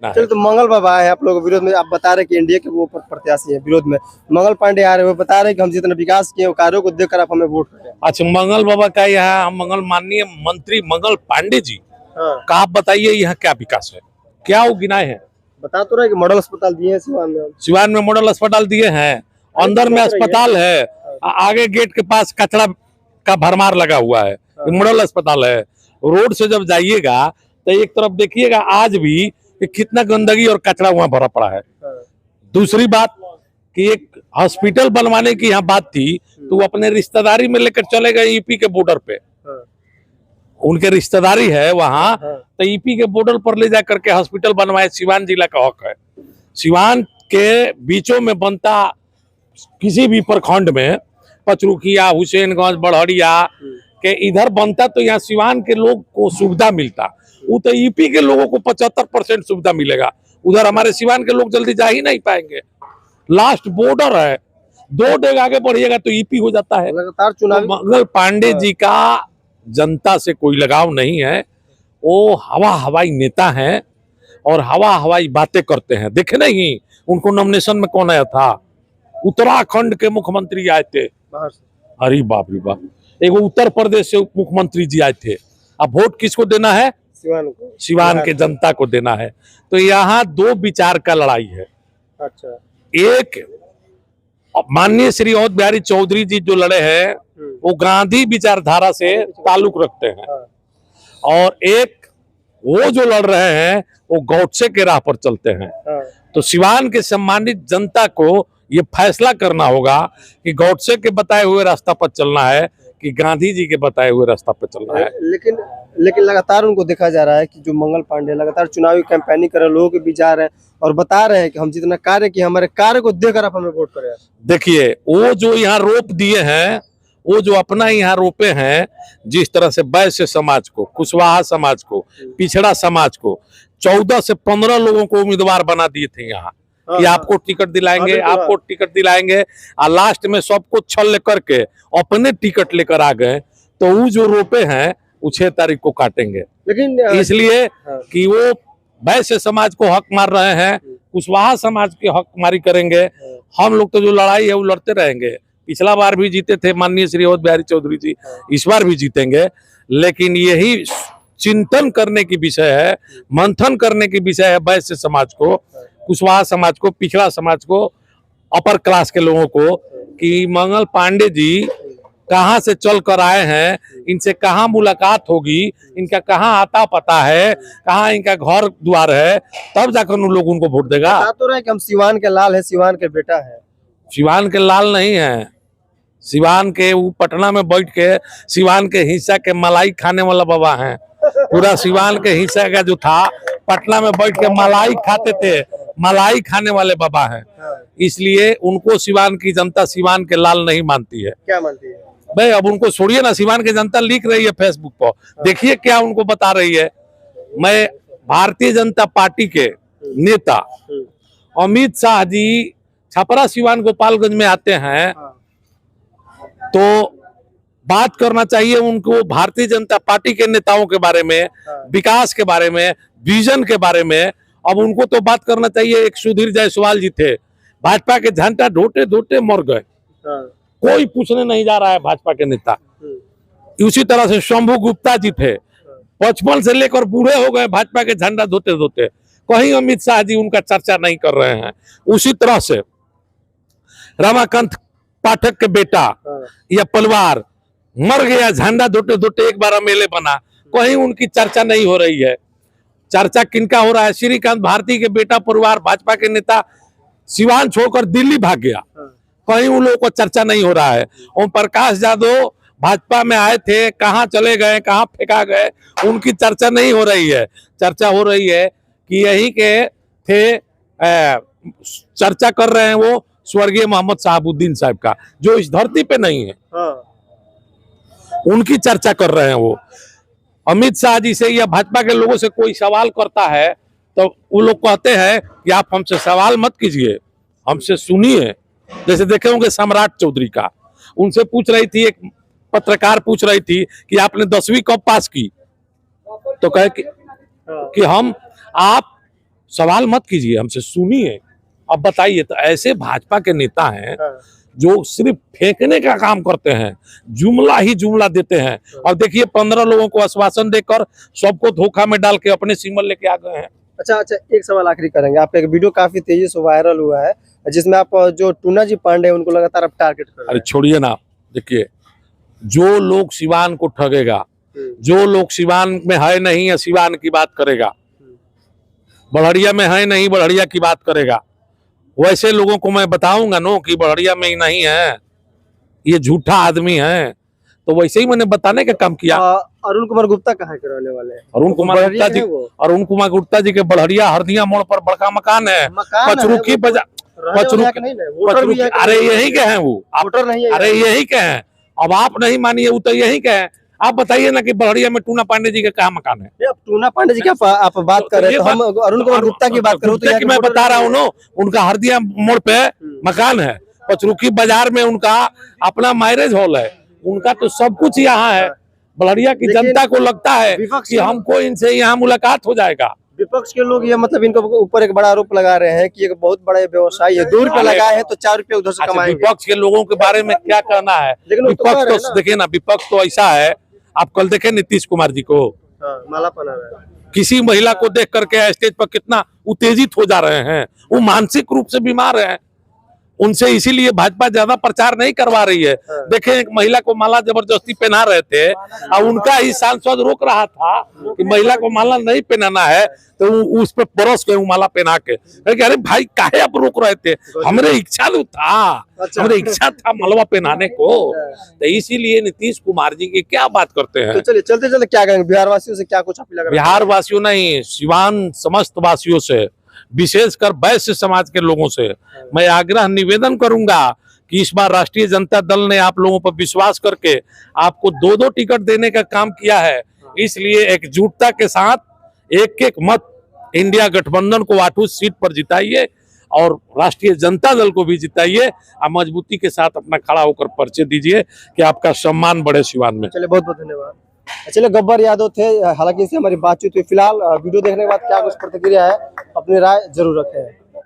चलो, तो मंगल बाबा है आप लोगों के विरोध में, आप बता रहे कि एनडीए के वो प्रत्याशी है विरोध में, मंगल पांडे आ रहे हैं, वो बता रहे हैं कि हम जितना विकास किए कार्यों को देखकर आप हमें वोट करें। अच्छा, मंगल बाबा का यहाँ मंगल माननीय मंत्री मंगल पांडे जी का आप बताइए यहाँ क्या विकास है, क्या वो गिनाए हैं? बता तो रहे कि मॉडल अस्पताल दिए हैं सिवान में मॉडल अस्पताल दिए हैं, अंदर में अस्पताल है, आगे गेट के पास कचरा का भरमार लगा हुआ है, मॉडल अस्पताल है। रोड से जब जाइएगा तो एक तरफ देखिएगा आज भी कि कितना गंदगी और कचरा वहां भरा पड़ा है। दूसरी बात कि एक हॉस्पिटल बनवाने की यहाँ बात थी, तो वो अपने रिश्तेदारी में लेकर चले गए यूपी के बॉर्डर पे, उनके रिश्तेदारी है वहां, तो यूपी के बॉर्डर पर ले जा करके हॉस्पिटल बनवाए। सिवान जिला का हक है, सिवान के बीचों में बनता किसी भी प्रखंड में, पचरुखिया, हुसैनगंज, बड़हरिया के इधर बनता तो यहाँ सिवान के लोग को सुविधा मिलता। वो तो यूपी के लोगों को 75% सुविधा मिलेगा, उधर हमारे सिवान के लोग जल्दी जा ही नहीं पाएंगे। लास्ट बॉर्डर है, 2 डेग आगे बढ़िएगा तो यूपी हो जाता है। लगातार चुनाव मंगल पांडे जी का जनता से कोई लगाव नहीं है, वो हवाई नेता हैं और हवाई बातें करते हैं। देखे नहीं उनको नॉमिनेशन में कौन आया था? उत्तराखंड के मुख्यमंत्री आए थे, अरे बाप रे बाप, एक उत्तर प्रदेश से मुख्यमंत्री जी आए थे। अब वोट किसको देना है? सिवान के जनता को देना है। तो यहाँ 2 विचार का लड़ाई है। अच्छा, एक माननीय श्री अवध बिहारी चौधरी जी जो लड़े हैं वो गांधी विचारधारा से ताल्लुक रखते हैं, और एक वो जो लड़ रहे हैं वो गौडसे के राह पर चलते हैं। तो सिवान के सम्मानित जनता को ये फैसला करना होगा कि गौडसे के बताए हुए रास्ता पर चलना है कि गांधी जी के बताए हुए रास्ता पर चलना है। लेकिन लगातार उनको देखा जा रहा है कि जो मंगल पांडे लगातार चुनावी कैंपेनिंग कर रहे हैं, लोगों के बीच जा रहे हैं और बता रहे हैं कि हम जितना कार्य किए, हमारे कार्य को देखकर आप हमें वोट करें। देखिए, वो जो यहाँ रोप दिए हैं, वो जो अपना यहाँ रोपे हैं, जिस तरह से वैश्य समाज को, कुशवाहा समाज को, पिछड़ा समाज को 14 से 15 लोगों को उम्मीदवार बना दिए थे यहाँ कि आपको टिकट दिलाएंगे, आपको टिकट दिलाएंगे, और लास्ट में सबको छल लेकर के अपने टिकट लेकर आ गए। तो वो जो रोपे हैं वो 6 तारीख को काटेंगे, लेकिन इसलिए कि वो वैश्य समाज को हक मार रहे हैं, कुशवाहा समाज के हक मारी करेंगे। हम लोग तो जो लड़ाई है वो लड़ते रहेंगे। पिछला बार भी जीते थे माननीय श्री अवध बिहारी चौधरी जी, इस बार भी जीतेंगे। लेकिन यही चिंतन करने की विषय है, मंथन करने की विषय है वैश्य समाज को, कुशवाहा समाज को, पिछड़ा समाज को, अपर क्लास के लोगों को, कि मंगल पांडे जी कहाँ से चल कर आए हैं, इनसे कहाँ मुलाकात होगी, इनका कहाँ आता पता है, कहाँ इनका घर द्वार है, तब जाकर उन लोग उनको वोट देगा। तो रहे कि हम सिवान के लाल है, सिवान के बेटा है। सिवान के लाल नहीं है, सिवान के वो पटना में बैठ के सिवान के हिस्सा के मलाई खाने वाला बाबा हैं। पूरा सिवान के हिस्सा का जो था, पटना में बैठ के मलाई खाते थे, मलाई खाने वाले बाबा हैं। इसलिए उनको सिवान की जनता सिवान के लाल नहीं मानती है। क्या मानती है भाई? अब उनको छोड़िए ना, सिवान की जनता लिख रही है फेसबुक पर, देखिए क्या उनको बता रही है। मैं भारतीय जनता पार्टी के नेता अमित शाह जी छपरा सिवान गोपालगंज में आते हैं तो बात करना चाहिए उनको भारतीय जनता पार्टी के नेताओं के बारे में, विकास के बारे में, विजन के बारे में। अब उनको तो बात करना चाहिए। एक सुधीर जायसवाल जी थे, भाजपा के झंडा ढोते ढोते मर गए, कोई पूछने नहीं जा रहा है भाजपा के नेता। उसी तरह से शंभू गुप्ता जी थे, 55 से लेकर बूढ़े हो गए भाजपा के झंडा धोते धोते, कहीं अमित शाह जी उनका चर्चा नहीं कर रहे हैं। उसी तरह से रमाकांत पाठक के बेटा या परिवार मर गया, झंडा धोते धोते एक बार एमएलए बना, कहीं उनकी चर्चा नहीं हो रही है। चर्चा किनका हो रहा है? श्रीकांत भारती के बेटा परिवार, भाजपा के नेता सिवान छोड़कर दिल्ली भाग गया, कहीं उन लोगों को चर्चा नहीं हो रहा है। ओम प्रकाश यादव भाजपा में आए थे, कहाँ चले गए, कहाँ फेंका गए, उनकी चर्चा नहीं हो रही है। चर्चा हो रही है कि यही के थे, चर्चा कर रहे हैं वो स्वर्गीय मोहम्मद शहाबुद्दीन साहब का, जो इस धरती पे नहीं है, उनकी चर्चा कर रहे हैं वो। अमित शाह जी से या भाजपा के लोगों से कोई सवाल करता है तो वो लोग कहते हैं कि आप हमसे सवाल मत कीजिए, हमसे सुनिए। जैसे देखे होंगे सम्राट चौधरी का, उनसे पूछ रही थी, एक पत्रकार पूछ रही थी कि आपने 10वीं कब पास की, तो कहे कि हम आप सवाल मत कीजिए हमसे, सुनिए। अब बताइए, तो ऐसे भाजपा के नेता हैं हाँ। जो सिर्फ फेंकने का काम करते हैं, जुमला ही जुमला देते हैं। और देखिए 15 लोगों को आश्वासन देकर सबको धोखा में डाल के अपने सिंबल लेके आ गए हैं। अच्छा, एक सवाल आखिरी करेंगे। आपका एक वीडियो काफी तेजी से वायरल हुआ है जिसमें आप जो टूना जी पांडे उनको लगातार आप टारगेट कर रहे अरे हैं। छोड़िए ना, देखिए जो लोग सिवान को ठगेगा, जो लोग सिवान में है नहीं है सिवान की बात करेगा, बढ़िया में है नहीं बढ़िया की बात करेगा, वैसे लोगों को मैं बताऊंगा नो कि बढ़िया में ही नहीं है, ये झूठा आदमी है। तो वैसे ही मैंने बताने का काम किया। अरुण कुमार गुप्ता कहाँ के रहने वाले हैं? अरुण कुमार बढ़िया गुप्ता जी, है वो? अरुण कुमार गुप्ता जी के बढ़िया हरदिया मोड़ पर बड़का मकान है, मकान है, पचरुखी वो बाजार, रहने वाले हैं कि नहीं है? वोटर भी पचरुखी, है कि अरे नहीं है? यही के हैं वो, वोटर नहीं है? अरे यही के हैं। अब आप नहीं मानिए, वो तो यही के हैं। आप बताइए ना कि बढ़िया में टूना पांडे जी का कहाँ मकान है? ये अब टूना पांडे जी की आप बात कर रहे हैं, तो हम अरुण कुमार गुप्ता की बात करूं तो यहाँ के मैं वोटर बता रहा नहीं हूँ है। ना, उनका हरदिया मोड़ पे मकान है, पचरुखी बाजार में उनका अपना मैरिज हॉल है, उनका तो सब कुछ यहाँ है। बढ़िया की लेकिन जनता को लगता है विपक्ष कि हमको इनसे यहाँ मुलाकात हो जाएगा। विपक्ष के लोग ये मतलब इनके ऊपर एक बड़ा आरोप लगा रहे हैं कि एक बहुत बड़ा व्यवसाय है, 2 रुपए लगाए हैं तो 4 रुपए उधर से अच्छा, कमाएंगे। विपक्ष के लोगों के बारे में क्या कहना है? लेकिन वो तो कह रहे हैं विपक्ष ना। तो देखिए ना, विपक्ष तो ऐसा है, आप कल देखे नीतीश कुमार जी को, हाँ, माला पहना रहा है। किसी महिला को देख करके स्टेज पर कितना उत्तेजित हो जा रहे हैं, वो मानसिक रूप से बीमार हैं। उनसे इसीलिए भाजपा ज्यादा प्रचार नहीं करवा रही है। देखें, एक महिला को माला जबरदस्ती पहना रहे थे और उनका ही सांसद रोक रहा था कि महिला को माला नहीं पहनाना है, तो उस पर बरस के माला पहना के, अरे भाई काहे आप रोक रहे थे? हमरे इच्छा था, हमरे इच्छा था मलवा पहनाने को। तो इसीलिए नीतीश कुमार जी की क्या बात करते हैं। तो चलिए चलते चलते क्या करेंगे, बिहार वासियों से क्या कुछ अपील अगर बिहार वासियों नहीं, सिवान समस्त वासियों से, विशेषकर वैश्य समाज के लोगों से मैं आग्रह निवेदन करूंगा कि इस बार राष्ट्रीय जनता दल ने आप लोगों पर विश्वास करके आपको 2-2 टिकट देने का काम किया है, इसलिए एकजुटता के साथ एक मत इंडिया गठबंधन को 8 सीट पर जिताइए और राष्ट्रीय जनता दल को भी जिताइए और मजबूती के साथ अपना खड़ा होकर पर्चे दीजिए कि आपका सम्मान बढ़े सिवान में। चलिए, बहुत बहुत धन्यवाद। चलिए, गब्बर यादव थे, हालांकि इनसे हमारी बातचीत हुई। फिलहाल वीडियो देखने के बाद क्या कुछ प्रतिक्रिया है, अपनी राय जरूर रखें।